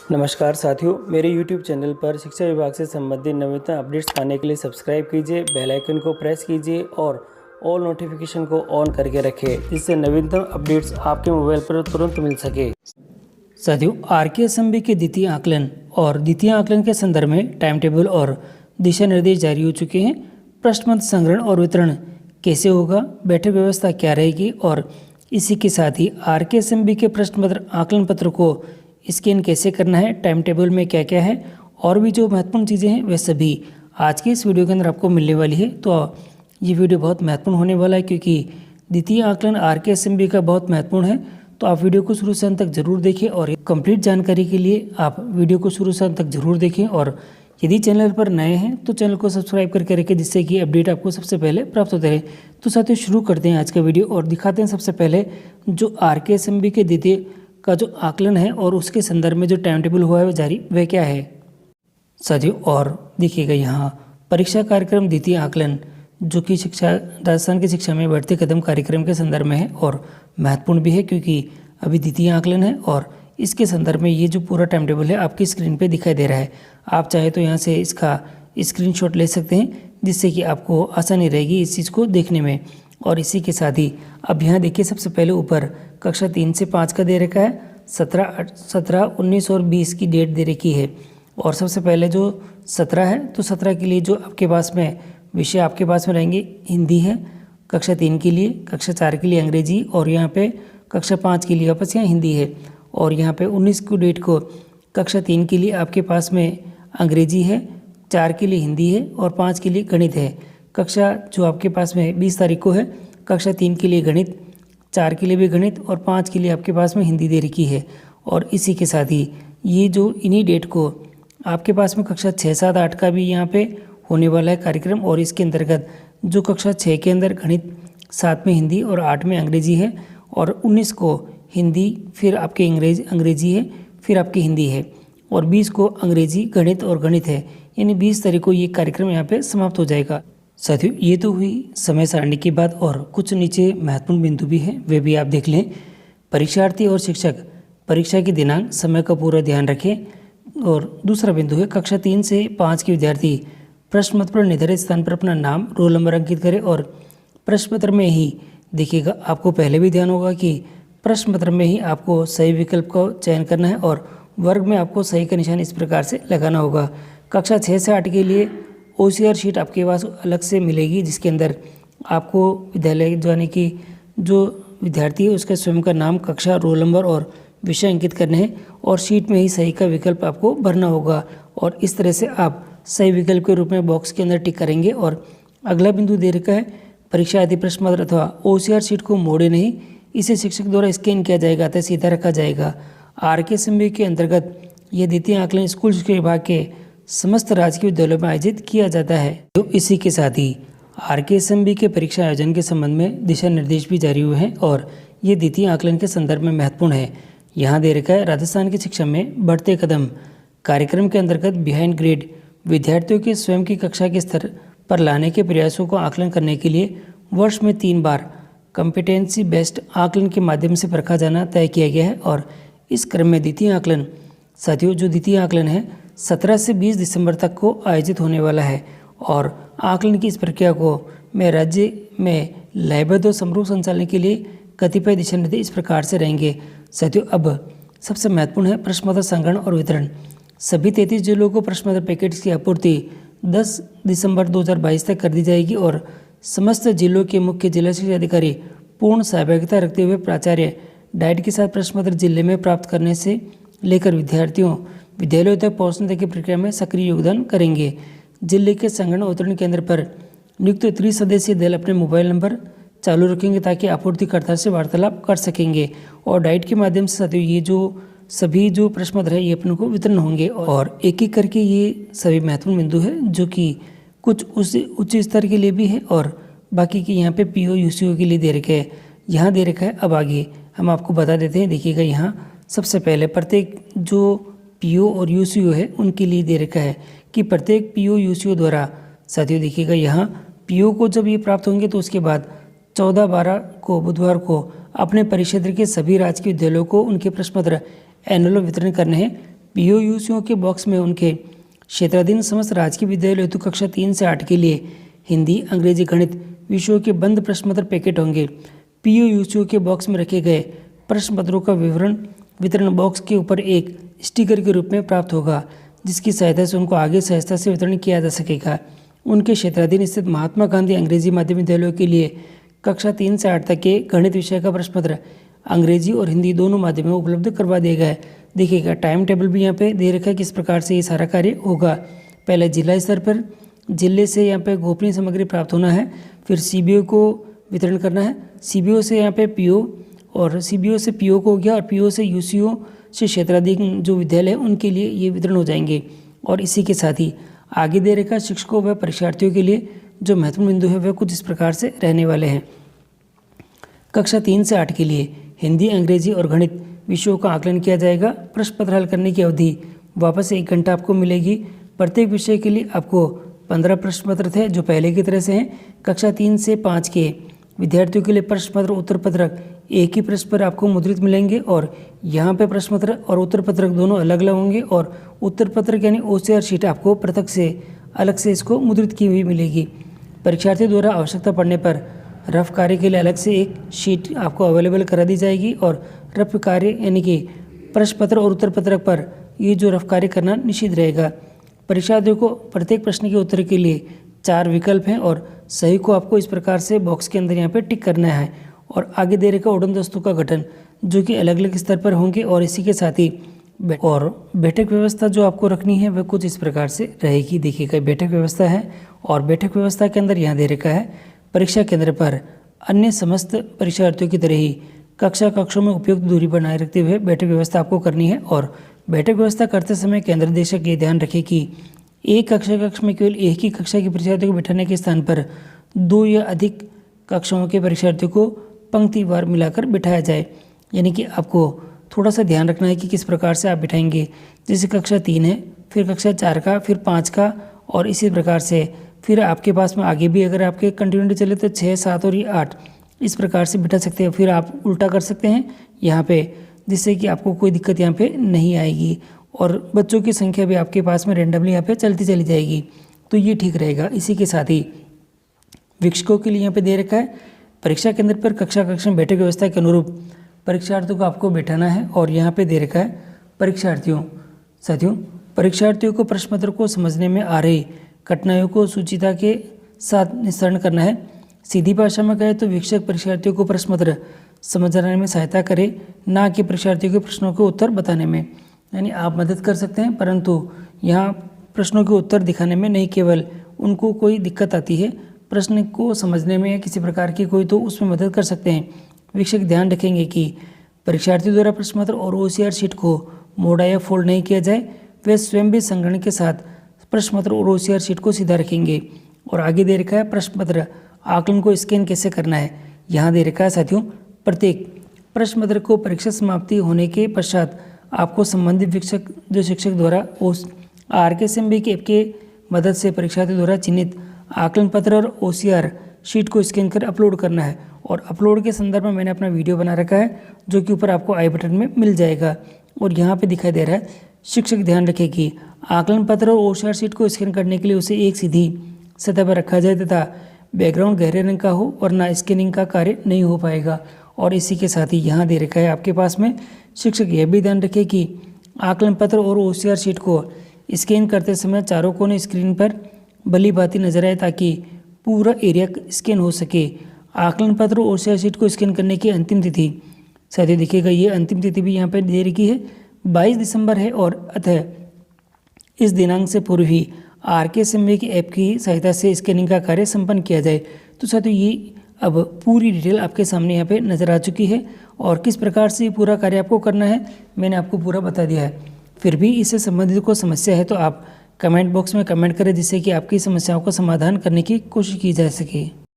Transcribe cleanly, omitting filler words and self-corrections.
नमस्कार साथियों, मेरे YouTube चैनल पर शिक्षा विभाग से संबंधित नवीनतम अपडेट्स पाने के लिए सब्सक्राइब कीजिए, बेल आइकन को प्रेस कीजिए और ऑल नोटिफिकेशन को ऑन करके रखें, जिससे नवीनतम अपडेट्स आपके मोबाइल पर तुरंत मिल सके। साथियों, RKSMB के द्वितीय आकलन और द्वितीय आकलन के संदर्भ में टाइम टेबल और दिशा निर्देश जारी हो चुके हैं। प्रश्न पत्र संग्रहण और वितरण कैसे होगा, बैठक व्यवस्था क्या रहेगी और इसी के साथ ही RKSMB के प्रश्न पत्र आकलन पत्र को स्कैन कैसे करना है, टाइम टेबल में क्या क्या है और भी जो महत्वपूर्ण चीज़ें हैं वह सभी आज के इस वीडियो के अंदर आपको मिलने वाली है। तो ये वीडियो बहुत महत्वपूर्ण होने वाला है क्योंकि द्वितीय आकलन RKSMB का बहुत महत्वपूर्ण है। तो आप वीडियो को शुरू से अंत तक जरूर देखें और कंप्लीट जानकारी के लिए आप वीडियो को शुरू से अंत तक जरूर देखें। और यदि चैनल पर नए हैं तो चैनल को सब्सक्राइब करके रखें, जिससे कि अपडेट आपको सबसे पहले प्राप्त होते रहे। तो साथियों, शुरू करते हैं आज का वीडियो और दिखाते हैं सबसे पहले जो RKSMB के द्वितीय का जो आकलन है और उसके संदर्भ में जो टाइम टेबल हुआ है वह जारी वह क्या है साथियों। और देखिएगा यहाँ परीक्षा कार्यक्रम द्वितीय आकलन जो कि शिक्षा राजस्थान की शिक्षा में बढ़ते कदम कार्यक्रम के संदर्भ में है और महत्वपूर्ण भी है क्योंकि अभी द्वितीय आकलन है और इसके संदर्भ में ये जो पूरा टाइम टेबल है आपकी स्क्रीन पे दिखाई दे रहा है। आप चाहे तो यहाँ से इसका स्क्रीनशॉट ले सकते हैं, जिससे कि आपको आसानी रहेगी इस चीज़ को देखने में। और इसी के साथ ही अब यहाँ देखिए सबसे पहले ऊपर कक्षा 3 से 5 का दे रखा है, 17, 19 और 20 की डेट दे रखी है। और सबसे पहले जो 17 है तो 17 के लिए जो आपके पास में विषय आपके पास में रहेंगे हिंदी है, कक्षा 3 के लिए, कक्षा 4 के लिए अंग्रेजी और यहाँ पे कक्षा 5 के लिए वापस यहाँ हिंदी है। और यहाँ पे 19 को डेट को कक्षा 3 के लिए आपके पास में अंग्रेजी है, 4 के लिए हिंदी है और 5 के लिए गणित है। कक्षा जो आपके पास में 20 तारीख को है, कक्षा 3 के लिए गणित, 4 के लिए भी गणित और 5 के लिए आपके पास में हिंदी दे रखी है। और इसी के साथ ही ये जो इन्हीं डेट को आपके पास में कक्षा 6, 7, 8 का भी यहाँ पे होने वाला है कार्यक्रम। और इसके अंतर्गत जो कक्षा 6 के अंदर गणित, 7 में हिंदी और 8 में अंग्रेजी है और 19 को हिंदी, फिर आपके अंग्रेजी है, फिर आपकी हिंदी है और 20 को अंग्रेजी, गणित और गणित है। यानी 20 तारीख को ये कार्यक्रम यहाँ पे समाप्त हो जाएगा। साथियों, ये तो हुई समय सारणी की बात और कुछ नीचे महत्वपूर्ण बिंदु भी हैं, वे भी आप देख लें। परीक्षार्थी और शिक्षक परीक्षा की दिनांक समय का पूरा ध्यान रखें। और दूसरा बिंदु है कक्षा 3 से 5 के विद्यार्थी प्रश्न पत्र पर निर्धारित स्थान पर अपना नाम, रोल नंबर अंकित करें। और प्रश्न पत्र में ही देखिएगा, आपको पहले भी ध्यान होगा कि प्रश्न पत्र में ही आपको सही विकल्प का चयन करना है और वर्ग में आपको सही का निशान इस प्रकार से लगाना होगा। कक्षा 6 से 8 के लिए OCR शीट आपके पास अलग से मिलेगी, जिसके अंदर आपको विद्यालय जाने की जो विद्यार्थी है उसका स्वयं का नाम, कक्षा, रोल नंबर और विषय अंकित करने हैं और शीट में ही सही का विकल्प आपको भरना होगा। और इस तरह से आप सही विकल्प के रूप में बॉक्स के अंदर टिक करेंगे। और अगला बिंदु दे रखा है, परीक्षा आदि प्रश्न पत्र अथवा OCR शीट को मोड़े नहीं, इसे शिक्षक द्वारा स्कैन किया जाएगा अतः सीधा रखा जाएगा। RKSMB के अंतर्गत यह द्वितीय आकलन स्कूल शिक्षा विभाग के समस्त राजकीय विद्यालयों में आयोजित किया जाता है। तो इसी के साथ ही RKSMB के परीक्षा आयोजन के संबंध में दिशा निर्देश भी जारी हुए हैं और ये द्वितीय आकलन के संदर्भ में महत्वपूर्ण है। यहाँ दे रखा है, राजस्थान की शिक्षा में बढ़ते कदम कार्यक्रम के अंतर्गत बिहाइंड ग्रेड विद्यार्थियों के स्वयं की कक्षा के स्तर पर लाने के प्रयासों को आकलन करने के लिए वर्ष में 3 बार कॉम्पिटेंसी बेस्ड आकलन के माध्यम से परखा जाना तय किया गया है। और इस क्रम में द्वितीय आकलन साथियों, जो द्वितीय आकलन है 17 से 20 दिसंबर तक को आयोजित होने वाला है। और आकलन की इस प्रक्रिया को में राज्य में लयबद्ध और समरूप संचालन के लिए कतिपय दिशा निर्देश इस प्रकार से रहेंगे। साथियों, अब सबसे महत्वपूर्ण है प्रश्न पत्र संग्रहण और वितरण। सभी 33 जिलों को प्रश्न पत्र पैकेट्स की आपूर्ति 10 दिसंबर 2022 तक कर दी जाएगी और समस्त जिलों के मुख्य जिला शिक्षा अधिकारी पूर्ण सहभागिता रखते हुए प्राचार्य डाइट के साथ प्रश्न पत्र जिले में प्राप्त करने से लेकर विद्यालयों तक पहुंचने तक की प्रक्रिया में सक्रिय योगदान करेंगे। जिले के संगणन वितरण केंद्र पर नियुक्त त्रिसदस्यीय दल अपने मोबाइल नंबर चालू रखेंगे ताकि आपूर्तिकर्ता से वार्तालाप कर सकेंगे। और डाइट के माध्यम से साथियों ये जो सभी जो प्रश्न पत्र है ये अपने को वितरण होंगे। और एक एक करके ये सभी महत्वपूर्ण बिंदु है जो कि कुछ उच्च स्तर के लिए भी है और बाकी के यहाँ पे PO UCO के लिए दे रखे है, यहाँ दे रखा है। अब आगे हम आपको बता देते हैं। देखिएगा, यहाँ सबसे पहले प्रत्येक जो PO और UCO है उनके लिए दे रखा है कि प्रत्येक PO UCO द्वारा साथियों देखिएगा, यहाँ PO को जब ये प्राप्त होंगे तो उसके बाद 14/12 को बुधवार को अपने परिक्षेत्र के सभी राजकीय विद्यालयों को उनके प्रश्न पत्र एनुअल वितरण करने हैं। POUCO के बॉक्स में उनके क्षेत्राधीन समस्त राजकीय विद्यालय हेतु कक्षा 3 से 8 के लिए हिंदी, अंग्रेजी, गणित विषयों के बंद प्रश्न पत्र पैकेट होंगे। POUCO के बॉक्स में रखे गए प्रश्न पत्रों का वितरण बॉक्स के ऊपर एक स्टिकर के रूप में प्राप्त होगा, जिसकी सहायता से उनको आगे सहजता से वितरण किया जा सकेगा। उनके क्षेत्राधीन स्थित महात्मा गांधी अंग्रेजी माध्यम विद्यालयों के लिए कक्षा 3 से 8 तक के गणित विषय का प्रश्न पत्र अंग्रेजी और हिंदी दोनों माध्यमों में उपलब्ध करवा दिया गया है। देखिएगा टाइम टेबल भी यहाँ पे दे रखा है किस प्रकार से ये सारा कार्य होगा। पहले जिला स्तर पर जिले से यहाँ पे गोपनीय सामग्री प्राप्त होना है, फिर CBO को वितरण करना है, CBO से यहाँ पे PO और CBO से PO को हो गया और PO से UCO से क्षेत्राधीन जो विद्यालय है उनके लिए ये वितरण हो जाएंगे। और इसी के साथ ही आगे दे रखा शिक्षकों व परीक्षार्थियों के लिए जो महत्वपूर्ण बिंदु है वह कुछ इस प्रकार से रहने वाले हैं। कक्षा 3 से 8 के लिए हिंदी, अंग्रेजी और गणित विषयों का आकलन किया जाएगा। प्रश्न पत्र हल करने की अवधि वापस 1 घंटा आपको मिलेगी। प्रत्येक विषय के लिए आपको 15 प्रश्न पत्र थे जो पहले की तरह से हैं। कक्षा 3 से 5 के विद्यार्थियों के लिए प्रश्न पत्र उत्तर पत्रक एक ही प्रश्न पर आपको मुद्रित मिलेंगे और यहाँ पे प्रश्न पत्र और उत्तर पत्रक दोनों अलग अलग होंगे और उत्तर पत्रक यानी OCR शीट आपको पृथक से अलग से इसको मुद्रित की हुई मिलेगी। परीक्षार्थियों द्वारा आवश्यकता पड़ने पर रफ कार्य के लिए अलग से एक शीट आपको अवेलेबल करा दी जाएगी और रफ कार्य यानी कि प्रश्न पत्र और उत्तर पत्रक पर ये जो रफ कार्य करना निषिद्ध रहेगा। परीक्षार्थियों को प्रत्येक प्रश्न के उत्तर के लिए 4 विकल्प हैं और सही को आपको इस प्रकार से बॉक्स के अंदर यहाँ पे टिक करना है। और आगे दे रखा उड़न दस्तों का गठन जो कि अलग अलग स्तर पर होंगे और इसी के साथ ही बैठक व्यवस्था जो आपको रखनी है वह कुछ इस प्रकार से रहेगी। देखिएगा बैठक व्यवस्था है और बैठक व्यवस्था के अंदर यहाँ दे रखा है परीक्षा केंद्र पर अन्य समस्त परीक्षार्थियों की तरह ही कक्षों में उपयुक्त दूरी बनाए रखते हुए बैठक व्यवस्था आपको करनी है। और बैठक व्यवस्था करते समय केंद्र निदेशक ये ध्यान रखे कि एक कक्ष में केवल एक ही कक्षा के परीक्षार्थियों को बिठाने के स्थान पर 2 या अधिक कक्षाओं के परीक्षार्थियों को पंक्तिवार मिलाकर बिठाया जाए। यानी कि आपको थोड़ा सा ध्यान रखना है कि किस प्रकार से आप बिठाएंगे। जैसे कक्षा 3 है, फिर कक्षा 4 का, फिर 5 का और इसी प्रकार से फिर आपके पास में आगे भी अगर आपके कंटिन्यूटी चले तो 6, 7 और ये 8 इस प्रकार से बिठा सकते हैं। फिर आप उल्टा कर सकते हैं यहाँ पे, जिससे कि आपको कोई दिक्कत यहाँ पे नहीं आएगी और बच्चों की संख्या भी आपके पास में रेंडमली यहाँ पे चलती चली जाएगी, तो ये ठीक रहेगा। इसी के साथ ही शिक्षकों के लिए यहाँ पे दे रखा है परीक्षा केंद्र पर कक्षा में बैठक व्यवस्था के अनुरूप परीक्षार्थियों को आपको बैठाना है। और यहाँ पे दे रखा है परीक्षार्थियों को प्रश्न पत्र को समझने में आ रही कठिनाइयों को सूचिता के साथ निस्तारण करना है। सीधी भाषा में कहे तो शिक्षक परीक्षार्थियों को प्रश्न पत्र समझने में सहायता करे, ना कि परीक्षार्थियों के प्रश्नों के उत्तर बताने में। यानी आप मदद कर सकते हैं परंतु यहाँ प्रश्नों के उत्तर दिखाने में नहीं, केवल उनको कोई दिक्कत आती है प्रश्न को समझने में या किसी प्रकार की कोई, तो उसमें मदद कर सकते हैं। शिक्षक ध्यान रखेंगे कि परीक्षार्थी द्वारा प्रश्न पत्र और OCR शीट को मोड़ा या फोल्ड नहीं किया जाए। वे स्वयं भी संग्रहण के साथ प्रश्न पत्र और OCR शीट को सीधा रखेंगे। और आगे दे रखा है प्रश्न पत्र आकलन को स्कैन कैसे करना है। यहाँ दे रखा है साथियों, प्रत्येक प्रश्न पत्र को परीक्षा समाप्ति होने के पश्चात आपको संबंधित शिक्षक द्वारा RKSMB के ऐप के मदद से परीक्षार्थी द्वारा चिन्हित आकलन पत्र और OCR शीट को स्कैन कर अपलोड करना है। और अपलोड के संदर्भ में मैंने अपना वीडियो बना रखा है जो कि ऊपर आपको आई बटन में मिल जाएगा और यहाँ पे दिखाई दे रहा है। शिक्षक ध्यान रखे कि आकलन पत्र और OCR शीट को स्कैन करने के लिए उसे एक सीधी सतह पर रखा जाए तथा बैकग्राउंड गहरे रंग का हो, वरना स्कैनिंग का कार्य नहीं हो पाएगा। और इसी के साथ ही यहाँ दे रखा है आपके पास में, शिक्षक यह भी ध्यान रखे कि आकलन पत्र और OCR शीट को स्कैन करते समय चारों कोने स्क्रीन पर भली भांति नजर आए ताकि पूरा एरिया स्कैन हो सके। आकलन पत्र और OCR शीट को स्कैन करने की अंतिम तिथि साथियों देखिएगा, ये अंतिम तिथि भी यहाँ पर दे रखी है 22 दिसंबर है और अतः इस दिनांक से पूर्व ही RKSMB की ऐप की सहायता से स्कैनिंग का कार्य संपन्न किया जाए। तो साथियों ये अब पूरी डिटेल आपके सामने यहाँ पे नज़र आ चुकी है और किस प्रकार से पूरा कार्य आपको करना है मैंने आपको पूरा बता दिया है। फिर भी इससे संबंधित कोई समस्या है तो आप कमेंट बॉक्स में कमेंट करें, जिससे कि आपकी समस्याओं का समाधान करने की कोशिश की जा सके।